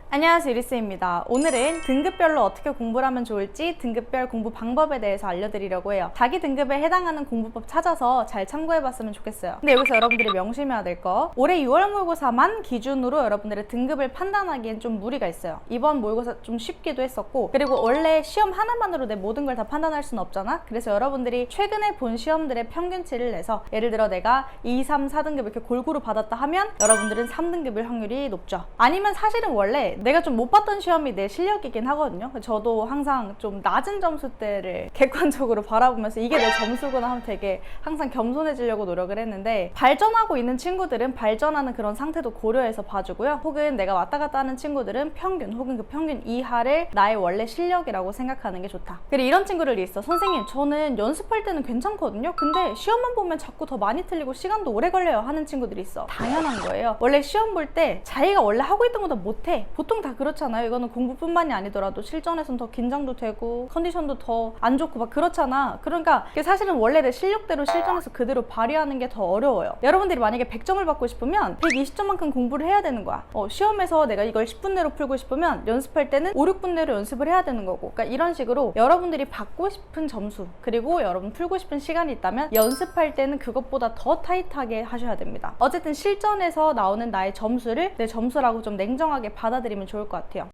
안녕하세요, 유리스입니다. 오늘은 등급별로 어떻게 공부를 하면 좋을지 등급별 공부 방법에 대해서 알려드리려고 해요. 자기 등급에 해당하는 공부법 찾아서 잘 참고해봤으면 좋겠어요. 근데 여기서 여러분들이 명심해야 될 거, 올해 6월 모의고사만 기준으로 여러분들의 등급을 판단하기엔 좀 무리가 있어요. 이번 모의고사 좀 쉽기도 했었고, 그리고 원래 시험 하나만으로 내 모든 걸 다 판단할 수는 없잖아. 그래서 여러분들이 최근에 본 시험들의 평균치를 내서, 예를 들어 내가 2, 3, 4등급 이렇게 골고루 받았다 하면 여러분들은 3등급일 확률이 높죠. 아니면 사실은 원래 내가 좀 못 봤던 시험이 내 실력이긴 하거든요. 저도 항상 좀 낮은 점수대를 객관적으로 바라보면서 이게 내 점수구나 하면 되게 항상 겸손해지려고 노력을 했는데, 발전하고 있는 친구들은 발전하는 그런 상태도 고려해서 봐주고요. 혹은 내가 왔다 갔다 하는 친구들은 평균 혹은 그 평균 이하를 나의 원래 실력이라고 생각하는 게 좋다. 그리고 이런 친구들이 있어. 선생님, 저는 연습할 때는 괜찮거든요. 근데 시험만 보면 자꾸 더 많이 틀리고 시간도 오래 걸려요 하는 친구들이 있어. 당연한 거예요. 원래 시험 볼 때 자기가 원래 하고 있던 것보다 못해. 보통 다 그렇잖아요. 이거는 공부뿐만이 아니더라도 실전에서는 더 긴장도 되고 컨디션도 더 안 좋고 막 그렇잖아. 그러니까 사실은 원래 내 실력대로 실전에서 그대로 발휘하는 게 더 어려워요. 여러분들이 만약에 100점을 받고 싶으면 120점만큼 공부를 해야 되는 거야. 시험에서 내가 이걸 10분 내로 풀고 싶으면 연습할 때는 5, 6분 내로 연습을 해야 되는 거고, 그러니까 이런 식으로 여러분들이 받고 싶은 점수, 그리고 여러분 풀고 싶은 시간이 있다면 연습할 때는 그것보다 더 타이트하게 하셔야 됩니다. 어쨌든 실전에서 나오는 나의 점수를 내 점수라고 좀 냉정하게 받아들이면 좋을 것 같아요.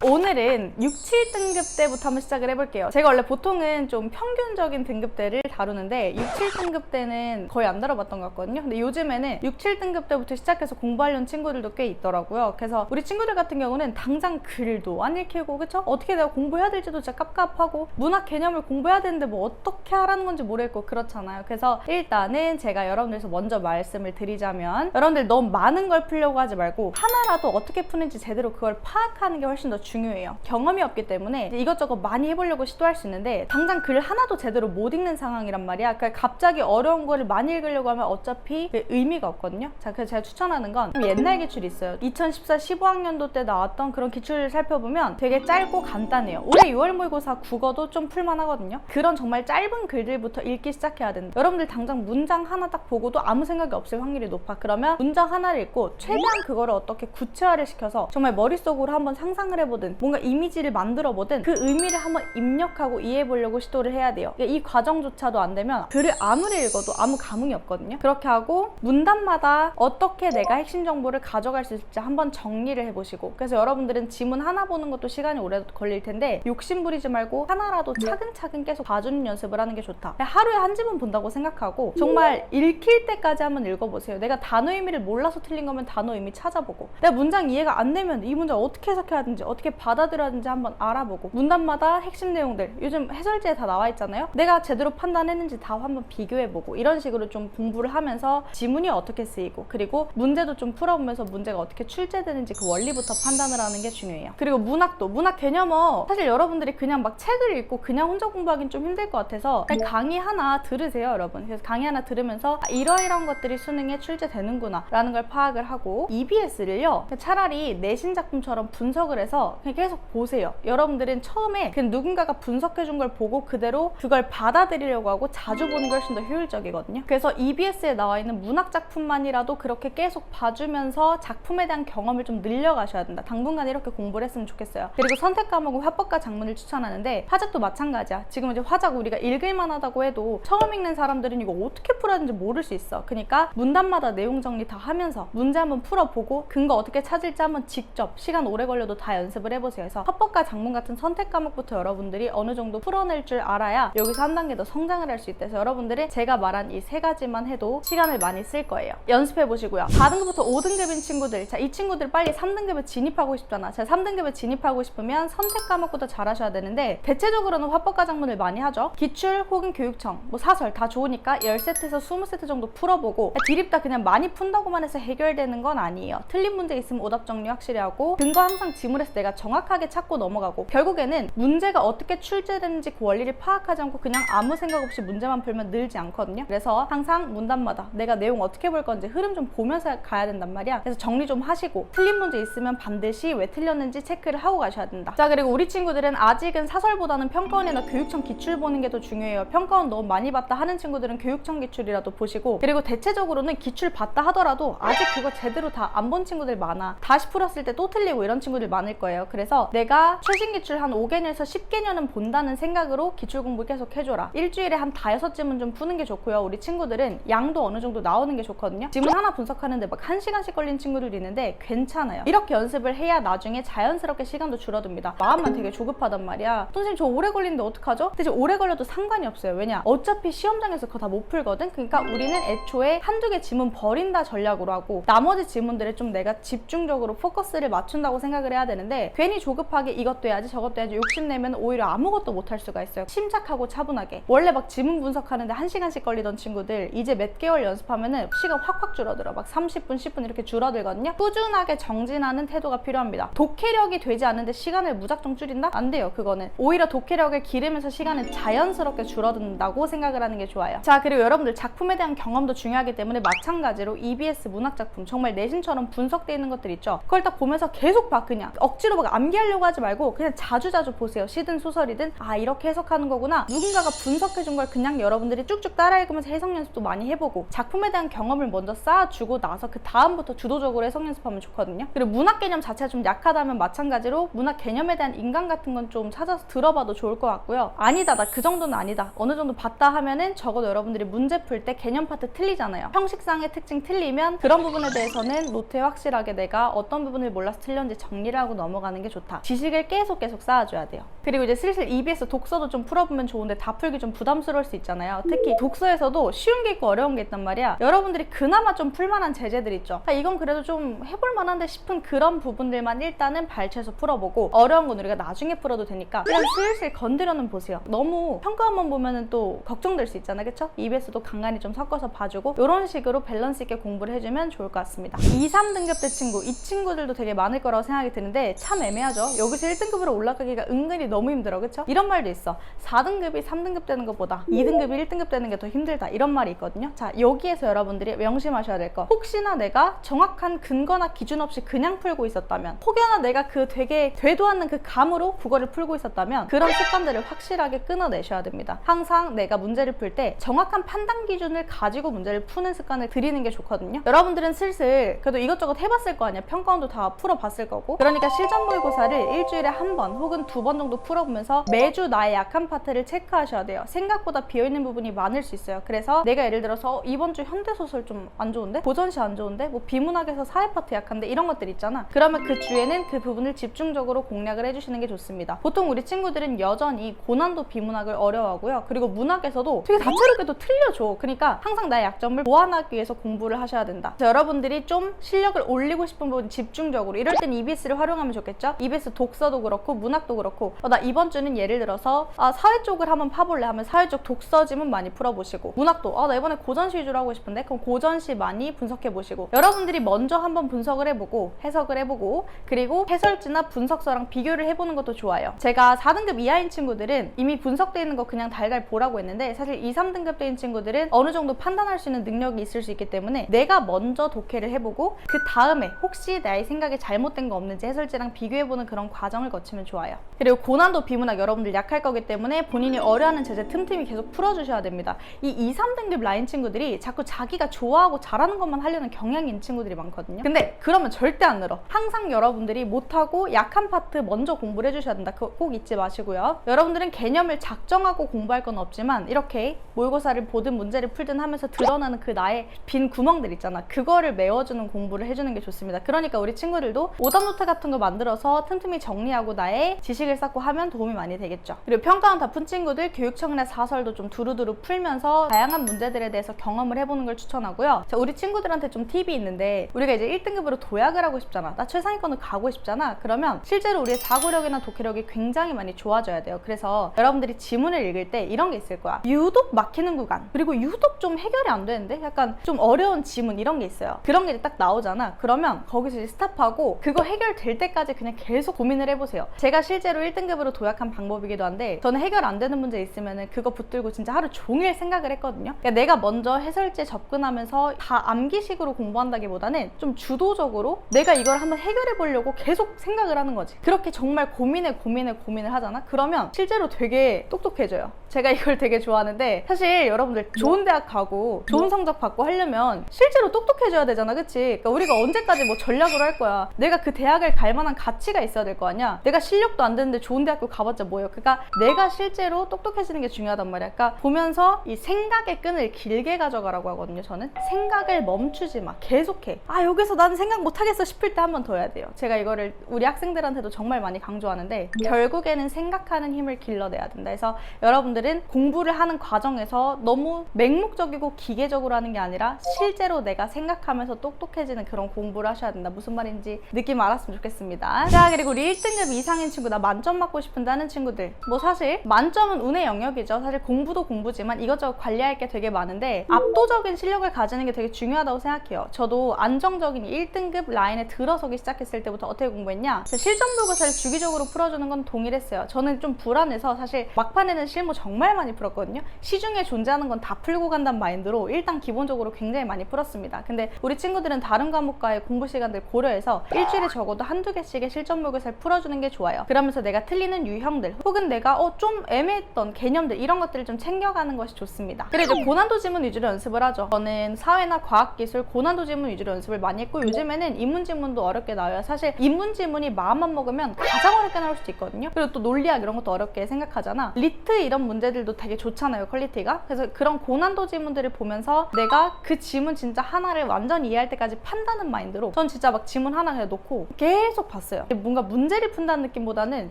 오늘은 6, 7등급 때부터 한번 시작을 해볼게요. 제가 원래 보통은 좀 평균적인 등급대를 다루는데 6, 7등급 때는 거의 안 다뤄봤던 것 같거든요. 근데 요즘에는 6, 7등급 때부터 시작해서 공부하려는 친구들도 꽤 있더라고요. 그래서 우리 친구들 같은 경우는 당장 글도 안 읽히고, 그쵸? 어떻게 내가 공부해야 될지도 진짜 깝깝하고, 문학 개념을 공부해야 되는데 뭐 어떻게 하라는 건지 모르겠고 그렇잖아요. 그래서 일단은 제가 여러분들에서 먼저 말씀을 드리자면, 여러분들 너무 많은 걸 풀려고 하지 말고 하나라도 어떻게 푸는지 제대로 그걸 파악하는 게 훨씬 더 중요해요. 경험이 없기 때문에 이것저것 많이 해보려고 시도할 수 있는데 당장 글 하나도 제대로 못 읽는 상황이란 말이야. 그러니까 갑자기 어려운 거를 많이 읽으려고 하면 어차피 의미가 없거든요. 자, 그래서 제가 추천하는 건 옛날 기출이 있어요. 2014, 15학년도 때 나왔던 그런 기출을 살펴보면 되게 짧고 간단해요. 올해 6월 모의고사 국어도 좀 풀만하거든요. 그런 정말 짧은 글들부터 읽기 시작해야 된다. 여러분들 당장 문장 하나 딱 보고도 아무 생각이 없을 확률이 높아. 그러면 문장 하나를 읽고 최대한 그거를 어떻게 구체화를 시켜서 정말 머릿속으로 한번 상상을 해보든 뭔가 이미지를 만들어 보든 그 의미를 한번 입력하고 이해해 보려고 시도를 해야 돼요. 이 과정조차도 안 되면 글을 아무리 읽어도 아무 감흥이 없거든요. 그렇게 하고 문단마다 어떻게 내가 핵심 정보를 가져갈 수 있을지 한번 정리를 해보시고, 그래서 여러분들은 지문 하나 보는 것도 시간이 오래 걸릴 텐데 욕심 부리지 말고 하나라도 차근차근 계속 봐주는 연습을 하는 게 좋다. 하루에 한 지문 본다고 생각하고 정말 읽힐 때까지 한번 읽어보세요. 내가 단어 의미를 몰라서 틀린 거면 단어 의미 찾아보고, 내가 문장 이해가 안 되면 이 문장 어떻게 해석해야 하는지 어떻게 받아들여야 하는지 한번 알아보고, 문단마다 핵심 내용들 요즘 해설지에 다 나와 있잖아요. 내가 제대로 판단했는지 다 한번 비교해보고, 이런 식으로 좀 공부를 하면서 지문이 어떻게 쓰이고, 그리고 문제도 좀 풀어보면서 문제가 어떻게 출제되는지 그 원리부터 판단을 하는 게 중요해요. 그리고 문학도, 문학 개념어 사실 여러분들이 그냥 막 책을 읽고 그냥 혼자 공부하기는 좀 힘들 것 같아서 그냥 강의 하나 들으세요, 여러분. 그래서 강의 하나 들으면서 이러이러한 것들이 수능에 출제되는구나 라는 걸 파악을 하고, EBS를요 차라리 내신 작품처럼 분석을 해서 그냥 계속 보세요. 여러분들은 처음에 그냥 누군가가 분석해준 걸 보고 그대로 그걸 받아들이려고 하고 자주 보는 게 훨씬 더 효율적이거든요. 그래서 EBS에 나와 있는 문학 작품만이라도 그렇게 계속 봐주면서 작품에 대한 경험을 좀 늘려가셔야 된다. 당분간 이렇게 공부를 했으면 좋겠어요. 그리고 선택 과목은 화법과 작문을 추천하는데, 화작도 마찬가지야. 지금 이제 화작 우리가 읽을만 하다고 해도 처음 읽는 사람들은 이거 어떻게 풀어야 되는지 모를 수 있어. 그러니까 문단마다 내용 정리 다 하면서 문제 한번 풀어보고 근거 어떻게 찾을지 한번 직접 시간 오래 걸려도 다 연습을 해보세요. 그래서 화법과 작문 같은 선택 과목부터 여러분들이 어느 정도 풀어낼 줄 알아야 여기서 한 단계 더 성장을 할 수 있다. 그래서 여러분들이 제가 말한 이 세 가지만 해도 시간을 많이 쓸 거예요. 연습해 보시고요. 4등급부터 5등급인 친구들, 자, 이 친구들 빨리 3등급에 진입하고 싶잖아. 자, 3등급에 진입하고 싶으면 선택 과목부터 잘하셔야 되는데, 대체적으로는 화법과 작문을 많이 하죠. 기출 혹은 교육청, 뭐 사설 다 좋으니까 10세트에서 20세트 정도 풀어보고, 드립다 그냥 많이 푼다고만 해서 해결되는 건 아니에요. 틀린 문제 있으면 오답 정리 확실히 하고, 근거 항상 지문에서 내가 정확하게 찾고 넘어가고, 결국에는 문제가 어떻게 출제되는지 그 원리를 파악하지 않고 그냥 아무 생각 없이 문제만 풀면 늘지 않거든요. 그래서 항상 문단마다 내가 내용 어떻게 볼 건지 흐름 좀 보면서 가야 된단 말이야. 그래서 정리 좀 하시고, 틀린 문제 있으면 반드시 왜 틀렸는지 체크를 하고 가셔야 된다. 자, 그리고 우리 친구들은 아직은 사설보다는 평가원이나 교육청 기출 보는 게 더 중요해요. 평가원 너무 많이 봤다 하는 친구들은 교육청 기출이라도 보시고, 그리고 대체적으로는 기출 봤다 하더라도 아직 그거 제대로 다 안 본 친구들 많아. 다시 풀었을 때 또 틀리고 이런 친구들 많을 거예요. 그래서 내가 최신 기출 한 5개년에서 10개년은 본다는 생각으로 기출 공부 계속 해줘라. 일주일에 한 5-6지문 좀 푸는 게 좋고요. 우리 친구들은 양도 어느 정도 나오는 게 좋거든요. 지문 하나 분석하는데 막 1시간씩 걸린 친구들이 있는데 괜찮아요. 이렇게 연습을 해야 나중에 자연스럽게 시간도 줄어듭니다. 마음만 되게 조급하단 말이야. 선생님 저 오래 걸리는데 어떡하죠? 근데 오래 걸려도 상관이 없어요. 왜냐? 어차피 시험장에서 그거 다 못 풀거든? 그러니까 우리는 애초에 한두 개 지문 버린다 전략으로 하고, 나머지 지문들에 좀 내가 집중적으로 포커스를 맞춘다고 생각을 해야 되는데, 괜히 조급하게 이것도 해야지 저것도 해야지 욕심내면 오히려 아무것도 못할 수가 있어요. 침착하고 차분하게. 원래 막 지문 분석하는데 1시간씩 걸리던 친구들 이제 몇 개월 연습하면은 시간 확확 줄어들어. 막 30분, 10분 이렇게 줄어들거든요. 꾸준하게 정진하는 태도가 필요합니다. 독해력이 되지 않는데 시간을 무작정 줄인다? 안 돼요. 그거는 오히려 독해력을 기르면서 시간은 자연스럽게 줄어든다고 생각을 하는 게 좋아요. 자, 그리고 여러분들 작품에 대한 경험도 중요하기 때문에 마찬가지로 EBS 문학작품 정말 내신처럼 분석되어 있는 것들 있죠. 그걸 딱 보면서 계속 봐. 그냥 억지로 막 암기하려고 하지 말고 그냥 자주자주 보세요. 시든 소설이든 아 이렇게 해석하는 거구나. 누군가가 분석해준 걸 그냥 여러분들이 쭉쭉 따라 읽으면서 해석 연습도 많이 해보고, 작품에 대한 경험을 먼저 쌓아주고 나서 그 다음부터 주도적으로 해석 연습하면 좋거든요. 그리고 문학 개념 자체가 좀 약하다면 마찬가지로 문학 개념에 대한 인강 같은 건 좀 찾아서 들어봐도 좋을 것 같고요. 아니다, 나 그 정도는 아니다, 어느 정도 봤다 하면은 적어도 여러분들이 문제 풀 때 개념 파트 틀리잖아요. 형식상의 특징 틀리면 그런 부분에 대해서는 노트에 확실하게 내가 어떤 부분을 몰라서 틀렸는지 정리를 하고 넘어가는 게 좋다. 지식을 계속 쌓아줘야 돼요. 그리고 이제 슬슬 EBS 독서도 좀 풀어보면 좋은데 다 풀기 좀 부담스러울 수 있잖아요. 특히 독서에서도 쉬운 게 있고 어려운 게 있단 말이야. 여러분들이 그나마 좀 풀만한 제재들 있죠. 이건 그래도 좀 해볼 만한데 싶은 그런 부분들만 일단은 발췌해서 풀어보고, 어려운 건 우리가 나중에 풀어도 되니까 그냥 슬슬 건드려는 보세요. 너무 평가만 보면은 또 걱정될 수 있잖아요. 그쵸? EBS도 간간히 좀 섞어서 봐주고, 이런 식으로 밸런스 있게 공부를 해주면 좋을 것 같습니다. 2, 3등급 대 친구, 이 친구들도 되게 많을 거라고 생각이 드는데 참 애매하죠. 여기서 1등급으로 올라가기가 은근히 너무 힘들어. 그쵸? 이런 말도 있어. 4등급이 3등급 되는 것보다 2등급이 1등급 되는 게 더 힘들다, 이런 말이 있거든요. 자, 여기에서 여러분들이 명심하셔야 될 거, 혹시나 내가 정확한 근거나 기준 없이 그냥 풀고 있었다면, 혹여나 내가 그 되게 되도 않는 그 감으로 국어를 풀고 있었다면 그런 습관들을 확실하게 끊어내셔야 됩니다. 항상 내가 문제를 풀 때 정확한 판단 기준을 가지고 문제를 푸는 습관을 들이는 게 좋거든요. 여러분들은 슬슬 그래도 이것저것 해봤을 거 아니야. 평가원도 다 풀어봤을 거고. 그러니까 실전 모의고사를 일주일에 한 번 혹은 2번 정도 풀어보면서 매주 나의 약한 파트를 체크하셔야 돼요. 생각보다 비어있는 부분이 많을 수 있어요. 그래서 내가 예를 들어서 이번 주 현대소설 좀 안 좋은데? 고전시 안 좋은데? 뭐 비문학에서 사회 파트 약한데? 이런 것들 있잖아. 그러면 그 주에는 그 부분을 집중적으로 공략을 해주시는 게 좋습니다. 보통 우리 친구들은 여전히 고난도 비문학을 어려워하고요. 그리고 문학에서도 되게 다채롭게도 틀려줘. 그러니까 항상 나의 약점을 보완하기 위해서 공부를 하셔야 된다. 그래서 여러분들이 좀 실력을 올리고 싶은 부분 집중적으로, 이럴 땐 EBS를 활용하면 좋겠죠? EBS 독서도 그렇고 문학도 그렇고, 나 이번 주는 예를 들어서 사회 쪽을 한번 파볼래 하면 사회 쪽 독서 지문 많이 풀어보시고, 문학도 나 이번에 고전시 위주로 하고 싶은데 그럼 고전시 많이 분석해보시고, 여러분들이 먼저 한번 분석을 해보고 해석을 해보고, 그리고 해설지나 분석서랑 비교를 해보는 것도 좋아요. 제가 4등급 이하인 친구들은 이미 분석되어 있는 거 그냥 달달 보라고 했는데, 사실 2, 3등급 대인 친구들은 어느 정도 판단할 수 있는 능력이 있을 수 있기 때문에 내가 먼저 독해를 해보고 그 다음에 혹시 나의 생각에 잘못된 거 없는지 해설지랑 비교해보는 그런 과정을 거치면 좋아요. 그리고 고난도 비문학 여러분들 약할 거기 때문에 본인이 어려워하는 제재 틈틈이 계속 풀어주셔야 됩니다. 이 2, 3등급 라인 친구들이 자꾸 자기가 좋아하고 잘하는 것만 하려는 경향이 있는 친구들이 많거든요. 근데 그러면 절대 안 늘어. 항상 여러분들이 못하고 약한 파트 먼저 공부를 해주셔야 된다. 그거 꼭 잊지 마시고요. 여러분들은 개념을 작정하고 공부할 건 없지만 이렇게 모의고사를 보든 문제를 풀든 하면서 드러나는 그 나의 빈 구멍들 있잖아. 그거를 메워주는 공부를 해주는 게 좋습니다. 그러니까 우리 친구들도 오답노트 같은 거 만들어서 틈틈이 정리하고 나의 지식을 쌓고 하면 도움이 많이 되겠죠. 그리고 평가원 다 푼 친구들 교육청이나 사설도 좀 두루두루 풀면서 다양한 문제들에 대해서 경험을 해보는 걸 추천하고요. 자, 우리 친구들한테 좀 팁이 있는데, 우리가 이제 1등급으로 도약을 하고 싶잖아. 나 최상위권을 가고 싶잖아. 그러면 실제로 우리의 사고력이나 독해력이 굉장히 많이 좋아져야 돼요. 그래서 여러분들이 지문을 읽을 때 이런 게 있을 거야. 유독 막히는 구간, 그리고 유독 좀 해결이 안 되는데 약간 좀 어려운 지문, 이런 게 있어요. 그런 게 딱 나오잖아. 그러면 거기서 이제 스탑하고 그거 해결될 때까지 그냥 계속 고민을 해보세요. 제가 실제로 1등급으로 도약한 방법이기도 한데 저는 해결 안 되는 문제 있으면 그거 붙들고 진짜 하루 종일 생각을 했거든요. 그러니까 내가 먼저 해설지에 접근하면서 다 암기식으로 공부한다기보다는 좀 주도적으로 내가 이걸 한번 해결해 보려고 계속 생각을 하는 거지. 그렇게 정말 고민을 하잖아? 그러면 실제로 되게 똑똑해져요. 제가 이걸 되게 좋아하는데 사실 여러분들 좋은 대학 가고 좋은 성적 받고 하려면 실제로 똑똑해져야 되잖아, 그치? 그러니까 우리가 언제까지 뭐 전략으로 할 거야. 내가 그 대학을 갈 만한 가치가 있어야 될 거 아니야. 내가 실력도 안 되는데 좋은 대학교 가봤자 뭐예요. 그러니까 내가 실제로 똑똑해지는 게 중요하단 말이야. 그러니까 보면서 이 생각의 끈을 길게 가져가라고 하거든요. 저는 생각을 멈추지 마. 계속해. 아, 여기서 나는 생각 못하겠어 싶을 때 한 번 더 해야 돼요. 제가 이거를 우리 학생들한테도 정말 많이 강조하는데 결국에는 생각하는 힘을 길러내야 된다. 그래서 여러분들은 공부를 하는 과정에서 너무 맹목적이고 기계적으로 하는 게 아니라 실제로 내가 생각하면서 똑똑해지는 그런 공부를 하셔야 된다. 무슨 말인지 느낌 알았으면 좋겠습니다. 자, 그리고 우리 1등급 이상인 친구, 나 만점 맞고 싶은데 하는 친구들, 뭐 사실 만점은 운의 영역이죠. 사실 공부도 공부지만 이것저것 관리할 게 되게 많은데 압도적인 실력을 가지는 게 되게 중요하다고 생각해요. 저도 안정적인 1등급 라인에 들어서기 시작했을 때부터 어떻게 공부했냐, 실전 모의고사를 주기적으로 풀어주는 건 동일했어요. 저는 좀 불안해서 사실 막판에는 실무 정말 많이 풀었거든요. 시중에 존재하는 건 다 풀고 간다는 마인드로 일단 기본적으로 굉장히 많이 풀었습니다. 근데 우리 친구들은 다른 과목과의 공부 시간들 고려해서 일주일에 적어도 한두 개씩의 실전 모의고사를 풀어주는 게 좋아요. 그러면서 내가 틀리는 유형들 혹은 내가 좀 애매했던 개념들 이런 것들을 좀 챙겨가는 것이 좋습니다. 그리고 이제 고난도 지문 위주로 연습을 하죠. 저는 사회나 과학기술 고난도 지문 위주로 연습을 많이 했고 요즘에는 인문 지문도 어렵게 나와요. 사실 인문 지문이 마음만 먹으면 가장 어렵게 나올 수도 있거든요. 그리고 또 논리학 이런 것도 어렵게 생각하잖아. 리트 이런 문제들도 되게 좋잖아요, 퀄리티가. 그래서 그런 고난도 지문들을 보면서 내가 그 지문 진짜 하나를 완전히 이해할 때까지 판다는 마인드로 전 진짜 막 지문 하나 그냥 놓고 계속 봤어요. 뭔가 문제를 푼다는 느낌보다는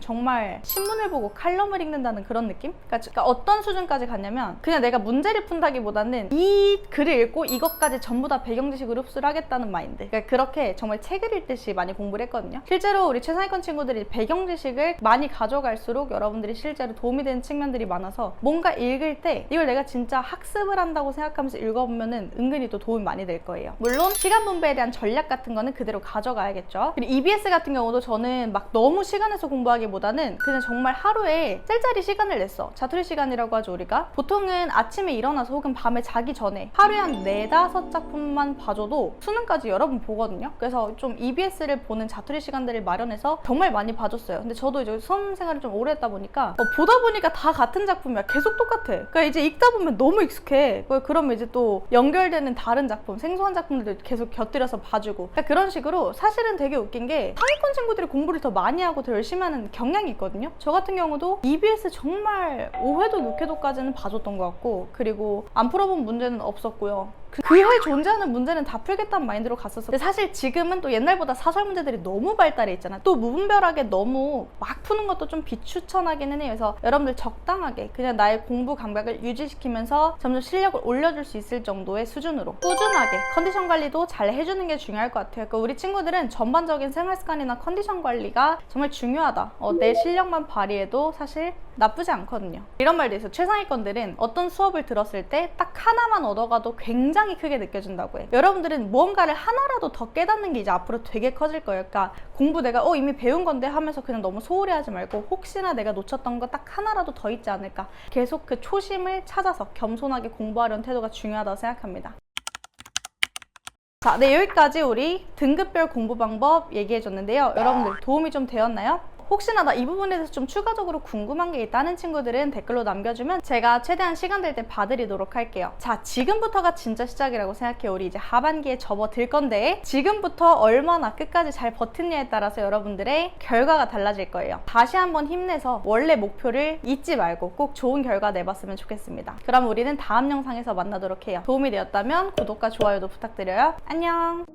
정말 신문을 보고 칼럼을 읽는다는 그런 느낌? 그러니까 어떤 수준까지 갔냐면 그냥 내가 문제를 푼다기보다는 이 글을 읽고 이것까지 전부 다 배경 지식으로 흡수를 하겠다는 마인드. 그러니까 그렇게 정말 책을 읽듯이 많이 공부를 했거든요. 실제로 우리 최상위권 친구들이 배경 지식을 많이 가져갈수록 여러분들이 실제로 도움이 되는 측면들이 많아서 뭔가 읽을 때 이걸 내가 진짜 학습을 한다고 생각하면서 읽어보면은 은근히 또 도움이 많이 될 거예요. 물론 시간 분배에 대한 전략 같은 거는 그대로 가져가야겠죠. 그리고 EBS 같은 경우도 저는 막 너무 시간에서 공부하기보다는 그냥 정말 하루에 짤짤이 시간을 냈어. 자투리 시간이라고 하죠, 우리가. 보통은 아침에 일어나서 혹은 밤에 자기 전에 하루에 한 4-5작품만 봐줘도 수능까지 여러 번 보거든요. 그래서 좀 EBS를 보는 자투리 시간들을 마련해서 정말 많이 봐줬어요. 근데 저도 이제 수험 생활을 좀 오래 했다 보니까 보다 보니까 다 같은 작품이야. 계속 똑같아. 그러니까 이제 읽다 보면 너무 익숙해. 그러면 이제 또 연결되는 다른 작품, 생소한 작품들도 계속 곁들여서 봐주고. 그러니까 그런 식으로 사실은 되게 웃긴 게 상위권 친구들이 공부를 더 많이 하고 더 열심히 하는 경향이 있거든요. 저 같은 경우도 EBS 정말 5회도 6회도까지는 봐줬던 것 같고 그리고 안 풀어본 문제는 없었고요. 그 해 존재하는 문제는 다 풀겠다는 마인드로 갔었어. 근데 사실 지금은 또 옛날보다 사설 문제들이 너무 발달해 있잖아. 또 무분별하게 너무 막 푸는 것도 좀 비추천하기는 해요. 그래서 여러분들 적당하게 그냥 나의 공부 감각을 유지시키면서 점점 실력을 올려줄 수 있을 정도의 수준으로 꾸준하게 컨디션 관리도 잘 해주는 게 중요할 것 같아요. 그러니까 우리 친구들은 전반적인 생활 습관이나 컨디션 관리가 정말 중요하다. 내 실력만 발휘해도 사실 나쁘지 않거든요. 이런 말도 있어요. 최상위권들은 어떤 수업을 들었을 때 딱 하나만 얻어가도 굉장히 크게 느껴진다고 해요. 여러분들은 무언가를 하나라도 더 깨닫는 게 이제 앞으로 되게 커질 거예요. 그러니까 공부 내가 이미 배운 건데 하면서 그냥 너무 소홀히 하지 말고 혹시나 내가 놓쳤던 거 딱 하나라도 더 있지 않을까. 계속 그 초심을 찾아서 겸손하게 공부하려는 태도가 중요하다고 생각합니다. 자, 네, 여기까지 우리 등급별 공부 방법 얘기해줬는데요. 여러분들 도움이 좀 되었나요? 혹시나 나 이 부분에 대해서 좀 추가적으로 궁금한 게 있다는 친구들은 댓글로 남겨주면 제가 최대한 시간 될 때 봐드리도록 할게요. 자, 지금부터가 진짜 시작이라고 생각해요. 우리 이제 하반기에 접어들 건데 지금부터 얼마나 끝까지 잘 버티느냐에 따라서 여러분들의 결과가 달라질 거예요. 다시 한번 힘내서 원래 목표를 잊지 말고 꼭 좋은 결과 내봤으면 좋겠습니다. 그럼 우리는 다음 영상에서 만나도록 해요. 도움이 되었다면 구독과 좋아요도 부탁드려요. 안녕.